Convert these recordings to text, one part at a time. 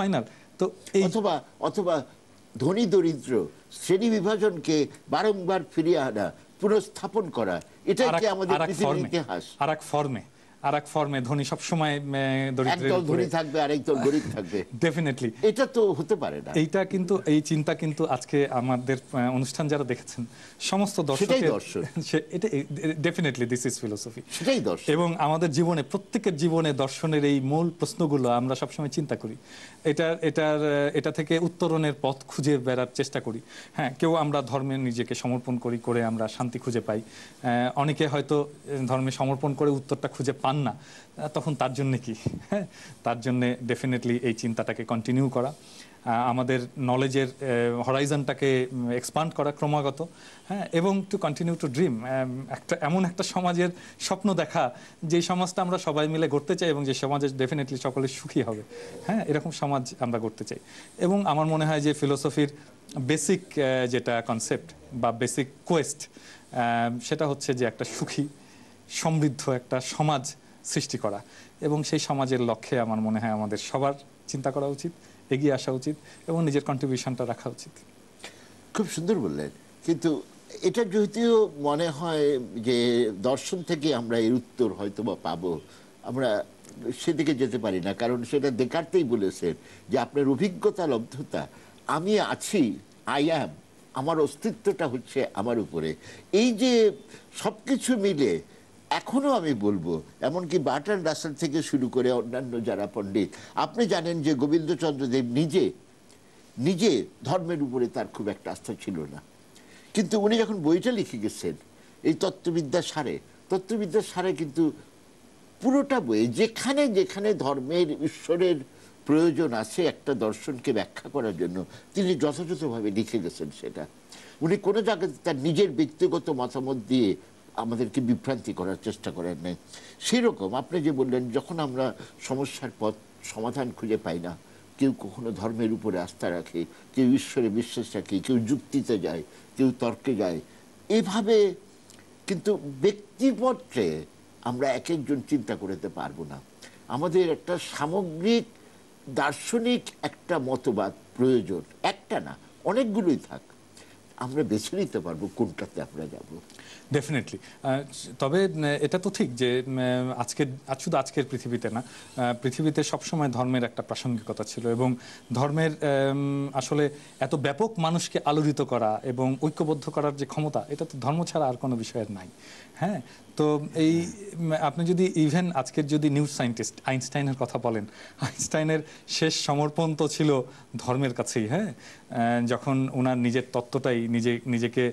Final. তো অথবা অথবা ধনী দরিদ্র শ্রেণী বিভাজনকে বারংবার ফিরিয়ে আনা, পুনঃস্থাপন করা, এটাই কি আমাদের পৃথিবীর ইতিহাস? আর এক ফর্মে ধনী সবসময় দরিদ্রের একদল ধনী থাকবে, আরেকদল গরিব থাকবে, ডেফিনেটলি এটা তো হতে পারে না। এইটা কিন্তু এই চিন্তা কিন্তু আজকে আমাদের অনুষ্ঠান যারা দেখেছেন সমস্ত দর্শকের, এটা ডেফিনেটলি দিস ইজ ফিলোসফি, সেটাই দর্শন। এবং আমাদের জীবনে, প্রত্যেকের জীবনে দর্শনের এই মূল প্রশ্নগুলো আমরা সবসময় চিন্তা করি, এটা থেকে উত্তরণের পথ খুঁজে বেড়ার চেষ্টা করি। হ্যাঁ, কেউ আমরা ধর্মে নিজেকে সমর্পণ করে আমরা শান্তি খুঁজে পাই, অনেকে হয়তো ধর্মে সমর্পণ করে উত্তরটা খুঁজে পান না, তখন তার জন্য কি? হ্যাঁ, তার জন্য ডেফিনেটলি এই চিন্তাটাকে কন্টিনিউ করা, আমাদের নলেজের হরাইজনটাকে এক্সপান্ড করা ক্রমাগত, হ্যাঁ, এবং টু কন্টিনিউ টু ড্রিম, এমন একটা সমাজের স্বপ্ন দেখা যে সমাজটা আমরা সবাই মিলে গড়তে চাই এবং যে সমাজে ডেফিনেটলি সকলে সুখী হবে। হ্যাঁ, এরকম সমাজ আমরা গড়তে চাই। এবং আমার মনে হয় যে ফিলোসফির বেসিক যেটা কনসেপ্ট বা বেসিক কোয়েস্ট, সেটা হচ্ছে যে একটা সুখী সমৃদ্ধ একটা সমাজ সৃষ্টি করা, এবং সেই সমাজের লক্ষ্যে আমার মনে হয় আমাদের সবার চিন্তা করা উচিত, এগিয়ে আসা উচিত এবং নিজের কন্ট্রিবিউশনটা রাখা উচিত। খুব সুন্দর বললেন। কিন্তু এটা যদিও মনে হয় যে দর্শন থেকে আমরা এর উত্তর হয়তো বা পাবো, আমরা সেদিকে যেতে পারি না, কারণ সেটা দেকার্তেই বলেছেন যে আপনার অভিজ্ঞতা লব্ধতা, আমি আছি, আই অ্যাম, আমার অস্তিত্বটা হচ্ছে আমার উপরে। এই যে সবকিছু মিলে এখনো আমি বলবো, এমনকি বার্ট্রান্ড রাসেল থেকে শুরু করে অন্যান্য যারা পণ্ডিত, আপনি জানেন যে গোবিন্দচন্দ্র দেব নিজে ধর্মের উপরে তার খুব একটা আস্থা ছিল না, কিন্তু উনি যখন বইটা লিখে গেছেন এই তত্ত্ববিদ্যার সারে কিন্তু পুরোটা বই যেখানে যেখানে ধর্মের, ঈশ্বরের প্রয়োজন আছে একটা দর্শনকে ব্যাখ্যা করার জন্য, তিনি যথাযথভাবে লিখে গেছেন। সেটা উনি কোনো জায়গায় তার নিজের ব্যক্তিগত মতামত দিয়ে আমাদেরকে বিভ্রান্তি করার চেষ্টা করেন নাই। সেরকম আপনি যে বললেন, যখন আমরা সমস্যার পথ সমাধান খুঁজে পাই না, কেউ কখনো ধর্মের উপরে আস্থা রাখে, কেউ ঈশ্বরে বিশ্বাস রাখে, কেউ যুক্তিতে যায়, কেউ তর্কে যায়, এভাবে কিন্তু ব্যক্তিপত্রে আমরা এক একজন চিন্তা করতে পারবো না। আমাদের একটা সামগ্রিক দার্শনিক একটা মতবাদ প্রয়োজন, একটা না অনেকগুলোই থাক, আমরা বেছে নিতে পারবো কোনটাতে আমরা যাব। ডেফিনেটলি। তবে এটা তো ঠিক যে শুধু আজকের পৃথিবীতে না, পৃথিবীতে সবসময় ধর্মের একটা প্রাসঙ্গিকতা ছিল, এবং ধর্মের আসলে এত ব্যাপক মানুষকে আলোড়িত করা এবং ঐক্যবদ্ধ করার যে ক্ষমতা, এটা তো ধর্ম ছাড়া আর কোনো বিষয়ের নাই। হ্যাঁ, তো এই আপনি যদি ইভেন আজকের যদি নিউজ সায়েন্টিস্ট আইনস্টাইনের কথা বলেন, আইনস্টাইনের শেষ সমর্পণ তো ছিল ধর্মের কাছেই। হ্যাঁ, যখন ওনার নিজের তত্ত্বটাই নিজেকে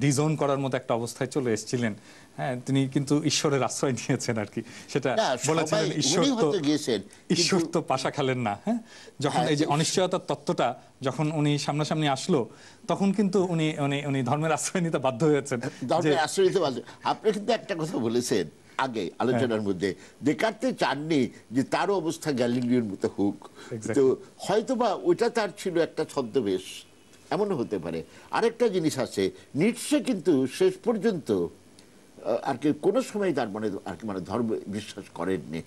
ডিজোন করার মতো একটা অবস্থায় চলে এসেছিলেন, হ্যাঁ, তিনি কিন্তু ঈশ্বরের আশ্রয় নিয়েছেন আর কি, সেটা বলেছিলেন ঈশ্বর তো পাশা খেলেন না। হ্যাঁ, যখন এই যে অনিশ্চয়তার তত্ত্বটা যখন উনি সামনাসামনি আসলো, তখন কিন্তু উনি ধর্মের আশ্রয় নিতে বাধ্য হয়েছেন। আপনি কিন্তু একটা কথা বলেছেন আগে আলোচনার মধ্যে, দেকার্তে চাননি যে তার অবস্থা গ্যালিলিওর মতো হোক, তো হয়তোবা ওইটা তার ছিল একটা ছদ্মবেশ, এমনও হতে পারে। আরেকটা জিনিস আছে, নিটশে কিন্তু শেষ পর্যন্ত আর কি কোনো সময় তার মানে আর কি ধর্ম বিশ্বাস করেননি।